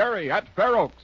Jerry at Fair Oaks.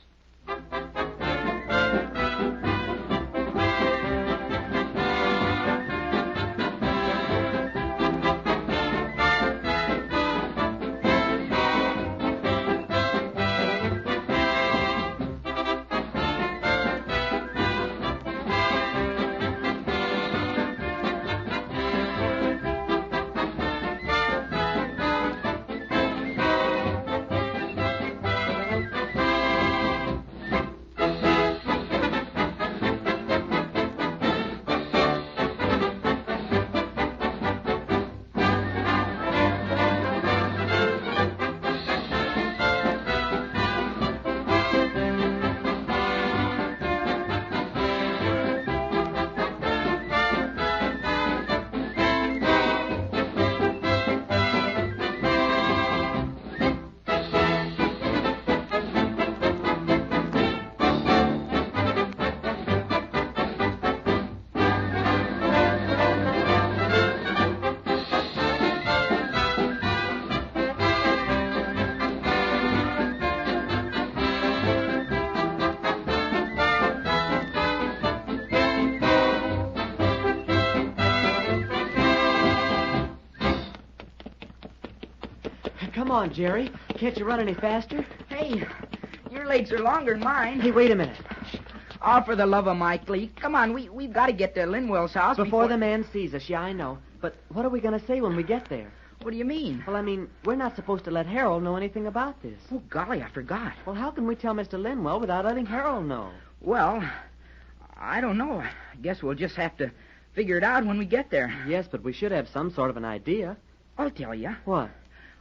Come on, Jerry. Can't you run any faster? Hey, your legs are longer than mine. Hey, wait a minute. Oh, for the love of Mike Lee. Come on, we've got to get to Linwell's house Before the man sees us, yeah, I know. But what are we going to say when we get there? What do you mean? Well, I mean, we're not supposed to let Harold know anything about this. Oh, golly, I forgot. Well, how can we tell Mr. Linwell without letting Harold know? Well, I don't know. I guess we'll just have to figure it out when we get there. Yes, but we should have some sort of an idea. I'll tell you. What?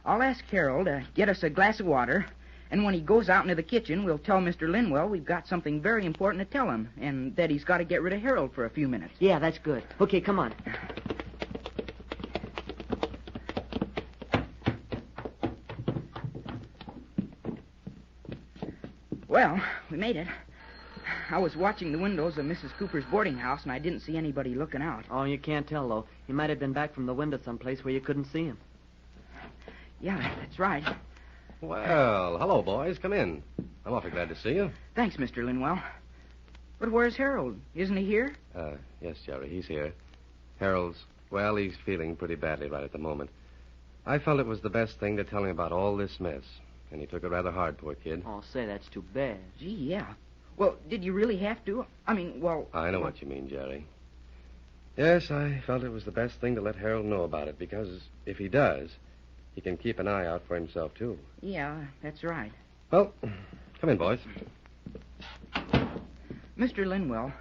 I'll ask Harold to get us a glass of water, and when he goes out into the kitchen, we'll tell Mr. Linwell we've got something very important to tell him, and that he's got to get rid of Harold for a few minutes. Yeah, that's good. Okay, come on. Well, we made it. I was watching the windows of Mrs. Cooper's boarding house, and I didn't see anybody looking out. Oh, you can't tell, though. He might have been back from the window someplace where you couldn't see him. Yeah, that's right. Well, hello, boys. Come in. I'm awfully glad to see you. Thanks, Mr. Linwell. But where's Harold? Isn't he here? Yes, Jerry, he's here. Harold's, well, he's feeling pretty badly right at the moment. I felt it was the best thing to tell him about all this mess, and he took it rather hard, poor kid. Oh, say, that's too bad. Gee, yeah. Well, did you really have to? I mean, well... I know what you mean, Jerry. Yes, I felt it was the best thing to let Harold know about it, because if he does, he can keep an eye out for himself, too. Yeah, that's right. Well, come in, boys. Mr. Linwell,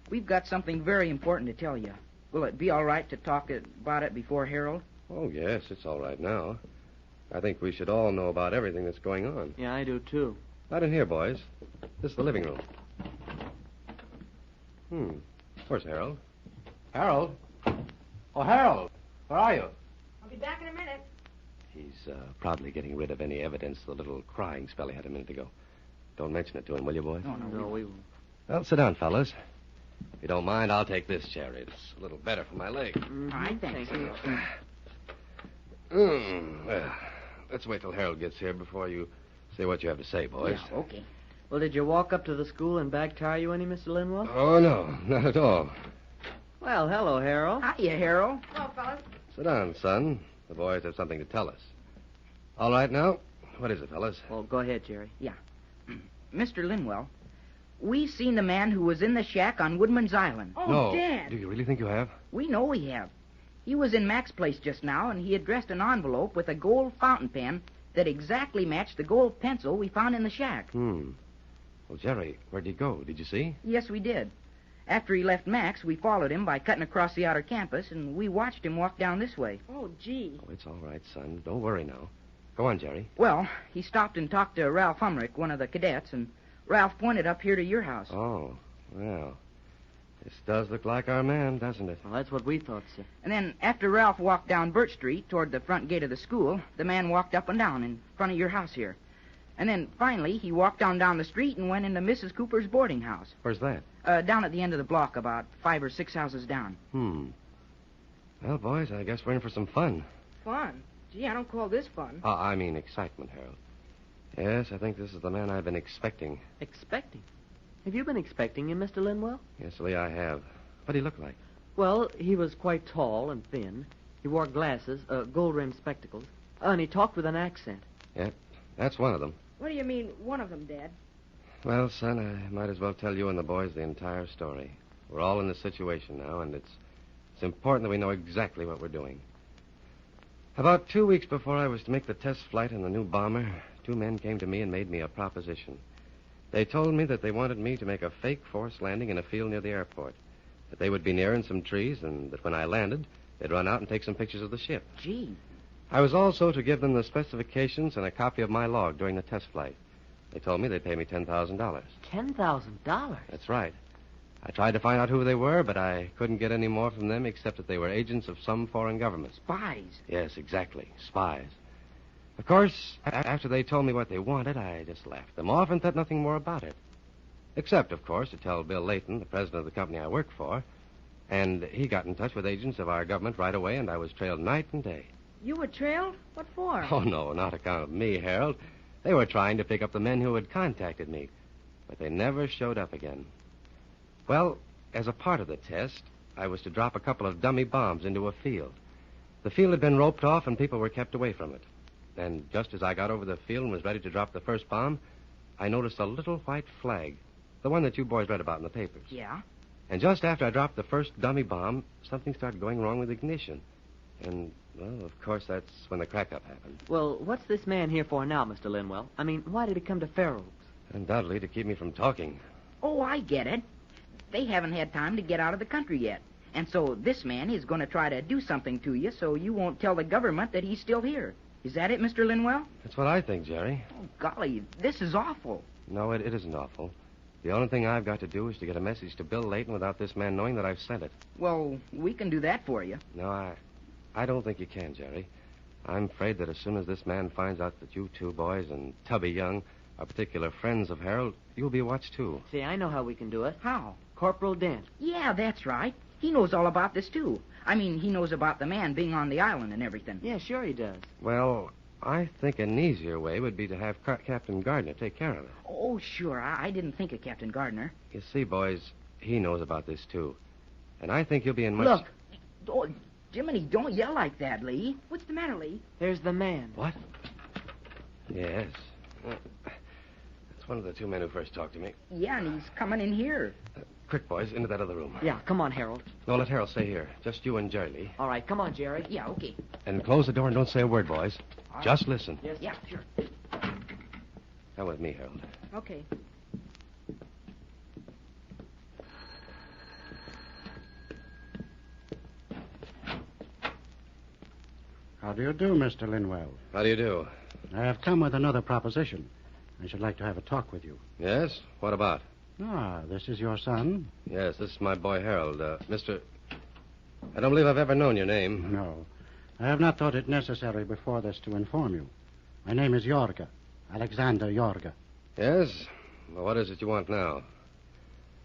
we've got something very important to tell you. Will it be all right to talk about it before Harold? Oh, yes, it's all right now. I think we should all know about everything that's going on. Yeah, I do, too. Right in here, boys. This is the living room. Where's Harold? Harold? Oh, Harold, where are you? I'll be back in a minute. He's probably getting rid of any evidence of the little crying spell he had a minute ago. Don't mention it to him, will you, boys? No, we won't. Well, sit down, fellas. If you don't mind, I'll take this chair. It's a little better for my leg. All right, thanks. Well, let's wait till Harold gets here before you say what you have to say, boys. Yeah, okay. Well, did you walk up to the school and back tire you any, Mr. Linwell? Oh, no, not at all. Well, hello, Harold. Hiya, Harold. Hello, fellas. Sit down, son. The boys have something to tell us. All right, now. What is it, fellas? Well, go ahead, Jerry. Yeah. Mr. Linwell, we seen the man who was in the shack on Woodman's Island. Oh, No. Dad. Do you really think you have? We know we have. He was in Mac's place just now, and he addressed an envelope with a gold fountain pen that exactly matched the gold pencil we found in the shack. Well, Jerry, where'd he go? Did you see? Yes, we did. After he left Mac's, we followed him by cutting across the outer campus, and we watched him walk down this way. Oh, gee. Oh, it's all right, son. Don't worry now. Go on, Jerry. Well, he stopped and talked to Ralph Humrick, one of the cadets, and Ralph pointed up here to your house. Oh, well. This does look like our man, doesn't it? Well, that's what we thought, sir. And then after Ralph walked down Birch Street toward the front gate of the school, the man walked up and down in front of your house here. And then finally, he walked down the street and went into Mrs. Cooper's boarding house. Where's that? Down at the end of the block, about 5 or 6 houses down. Well, boys, I guess we're in for some fun. Fun. Gee, I don't call this fun. I mean excitement, Harold. Yes, I think this is the man I've been expecting. Expecting? Have you been expecting him, Mr. Linwell? Yes, Lee, I have. What'd he look like? Well, he was quite tall and thin. He wore glasses, gold-rimmed spectacles, and he talked with an accent. Yep, that's one of them. What do you mean, one of them, Dad? Well, son, I might as well tell you and the boys the entire story. We're all in this situation now, and it's important that we know exactly what we're doing. About 2 weeks before I was to make the test flight in the new bomber, 2 men came to me and made me a proposition. They told me that they wanted me to make a fake forced landing in a field near the airport, that they would be near in some trees, and that when I landed, they'd run out and take some pictures of the ship. Gee. I was also to give them the specifications and a copy of my log during the test flight. They told me they'd pay me $10,000. $10,000? That's right. I tried to find out who they were, but I couldn't get any more from them except that they were agents of some foreign government. Spies. Yes, exactly. Spies. Of course, after they told me what they wanted, I just laughed them off and thought nothing more about it. Except, of course, to tell Bill Layton, the president of the company I work for, and he got in touch with agents of our government right away, and I was trailed night and day. You were trailed? What for? Oh, no, not account of me, Harold. They were trying to pick up the men who had contacted me, but they never showed up again. Well, as a part of the test, I was to drop a couple of dummy bombs into a field. The field had been roped off, and people were kept away from it. And just as I got over the field and was ready to drop the first bomb, I noticed a little white flag, the one that you boys read about in the papers. Yeah? And just after I dropped the first dummy bomb, something started going wrong with ignition. And, well, of course, that's when the crack-up happened. Well, what's this man here for now, Mr. Linwell? I mean, why did he come to Fair Oaks? Undoubtedly to keep me from talking. Oh, I get it. They haven't had time to get out of the country yet. And so this man is going to try to do something to you so you won't tell the government that he's still here. Is that it, Mr. Linwell? That's what I think, Jerry. Oh, golly, this is awful. No, it isn't awful. The only thing I've got to do is to get a message to Bill Layton without this man knowing that I've sent it. Well, we can do that for you. No, I don't think you can, Jerry. I'm afraid that as soon as this man finds out that you 2 boys and Tubby Young are particular friends of Harold, you'll be watched, too. See, I know how we can do it. How? Corporal Dent. Yeah, that's right. He knows all about this, too. I mean, he knows about the man being on the island and everything. Yeah, sure he does. Well, I think an easier way would be to have Captain Gardner take care of it. Oh, sure. I didn't think of Captain Gardner. You see, boys, he knows about this, too. And I think you'll be in much... Look. Oh, Jiminy, don't yell like that, Lee. What's the matter, Lee? There's the man. What? Yes. That's one of the 2 men who first talked to me. Yeah, and he's coming in here. Quick, boys, into that other room. Yeah, come on, Harold. No, let Harold stay here. Just you and Jerry Lee. All right, come on, Jerry. Yeah, okay. And close the door and don't say a word, boys. Just listen. Yes. Yeah, sure. Come with me, Harold. Okay. How do you do, Mr. Linwell? How do you do? I have come with another proposition. I should like to have a talk with you. Yes? What about? Ah, this is your son? Yes, this is my boy, Harold. Mr... I don't believe I've ever known your name. No. I have not thought it necessary before this to inform you. My name is Yorga. Alexander Yorga. Yes? Well, what is it you want now?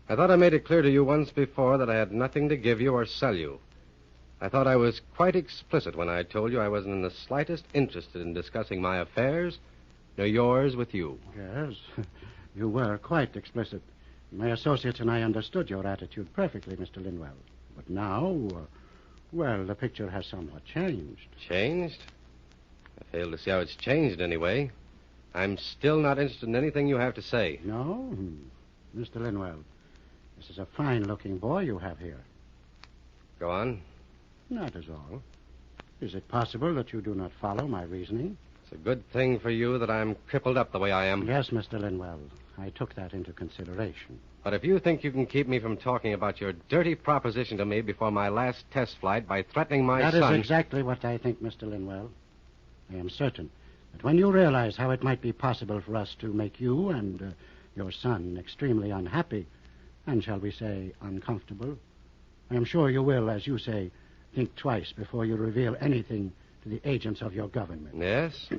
I thought I made it clear to you once before that I had nothing to give you or sell you. I thought I was quite explicit when I told you I wasn't in the slightest interested in discussing my affairs, nor yours with you. Yes, you were quite explicit. My associates and I understood your attitude perfectly, Mr. Linwell. But now, well, the picture has somewhat changed. Changed? I fail to see how it's changed anyway. I'm still not interested in anything you have to say. No? Mr. Linwell, this is a fine-looking boy you have here. Go on. That is all. Is it possible that you do not follow my reasoning? It's a good thing for you that I'm crippled up the way I am. Yes, Mr. Linwell. I took that into consideration. But if you think you can keep me from talking about your dirty proposition to me before my last test flight by threatening my son... That is exactly what I think, Mr. Linwell. I am certain that when you realize how it might be possible for us to make you and your son extremely unhappy, and shall we say uncomfortable, I am sure you will, as you say, think twice before you reveal anything to the agents of your government. Yes?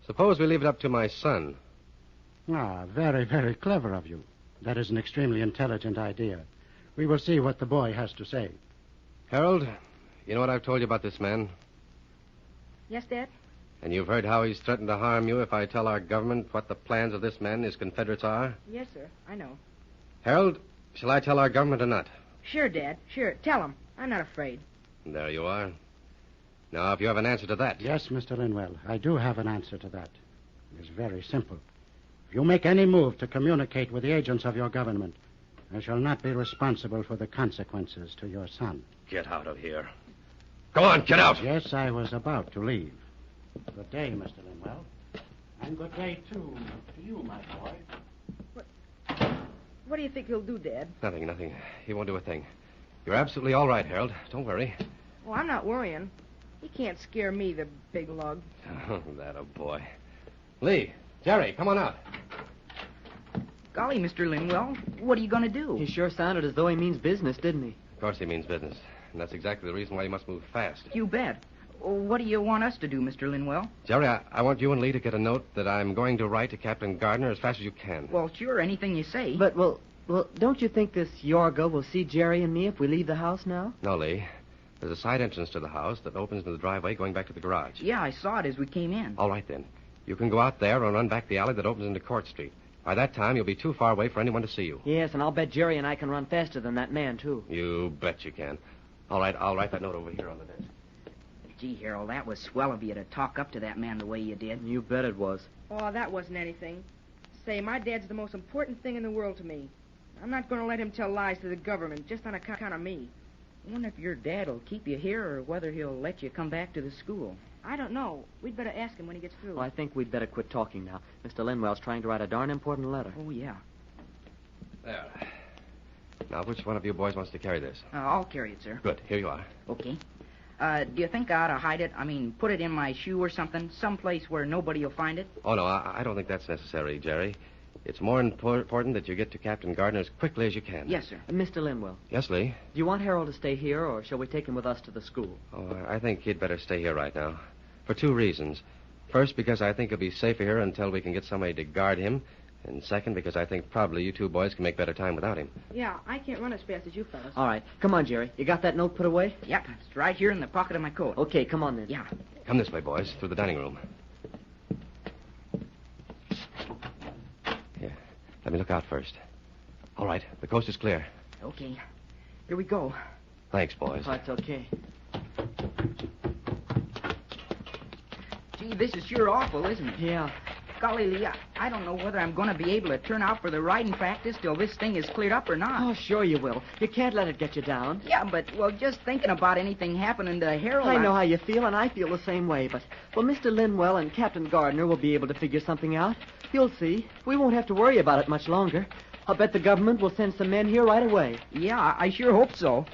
Suppose we leave it up to my son. Ah, very, very clever of you. That is an extremely intelligent idea. We will see what the boy has to say. Harold, you know what I've told you about this man? Yes, Dad? And you've heard how he's threatened to harm you if I tell our government what the plans of this man and his Confederates are? Yes, sir. I know. Harold, shall I tell our government or not? Sure, Dad. Sure. Tell him. I'm not afraid. There you are. Now, if you have an answer to that. Yes, Mr. Linwell, I do have an answer to that. It is very simple. If you make any move to communicate with the agents of your government, I shall not be responsible for the consequences to your son. Get out of here. Go on, get out. Yes, I was about to leave. Good day, Mr. Linwell. And good day, too, to you, my boy. What do you think he'll do, Dad? Nothing. He won't do a thing. You're absolutely all right, Harold. Don't worry. Well, I'm not worrying. He can't scare me, the big lug. Oh, that a boy. Lee, Jerry, come on out. Golly, Mr. Linwell, what are you going to do? He sure sounded as though he means business, didn't he? Of course he means business. And that's exactly the reason why you must move fast. You bet. What do you want us to do, Mr. Linwell? Jerry, I want you and Lee to get a note that I'm going to write to Captain Gardner as fast as you can. Well, sure, anything you say. But, well, don't you think this Yorga will see Jerry and me if we leave the house now? No, Lee. There's a side entrance to the house that opens into the driveway going back to the garage. Yeah, I saw it as we came in. All right, then. You can go out there and run back the alley that opens into Court Street. By that time, you'll be too far away for anyone to see you. Yes, and I'll bet Jerry and I can run faster than that man, too. You bet you can. All right, I'll write that note over here on the desk. Gee, Harold, that was swell of you to talk up to that man the way you did. You bet it was. Oh, that wasn't anything. Say, my dad's the most important thing in the world to me. I'm not going to let him tell lies to the government just on account of me. I wonder if your dad will keep you here or whether he'll let you come back to the school. I don't know. We'd better ask him when he gets through. Well, I think we'd better quit talking now. Mr. Linwell's trying to write a darn important letter. Oh, yeah. There. Now, which one of you boys wants to carry this? I'll carry it, sir. Good. Here you are. Okay. Do you think I ought to hide it? I mean, put it in my shoe or something? Someplace where nobody will find it? Oh, no, I don't think that's necessary, Jerry. It's more important that you get to Captain Gardner as quickly as you can. Yes, sir. Mr. Linwell, Yes, Lee? do you want Harold to stay here, or shall we take him with us to the school? Oh, I think he'd better stay here right now. For two reasons. First, because I think he'll be safer here until we can get somebody to guard him. And second, because I think probably you two boys can make better time without him. Yeah, I can't run as fast as you fellas. All right. Come on, Jerry. You got that note put away? Yep, it's right here in the pocket of my coat. Okay, come on then. Yeah. Come this way, boys, through the dining room. Here, let me look out first. All right, the coast is clear. Okay. Here we go. Thanks, boys. Oh, it's okay. Gee, this is sure awful, isn't it? Yeah. Golly, Lee, I don't know whether I'm going to be able to turn out for the riding practice till this thing is cleared up or not. Oh, sure you will. You can't let it get you down. Yeah, but, well, just thinking about anything happening to Harold... I know how you feel, and I feel the same way, but, well, Mr. Linwell and Captain Gardner will be able to figure something out. You'll see. We won't have to worry about it much longer. I'll bet the government will send some men here right away. Yeah, I sure hope so.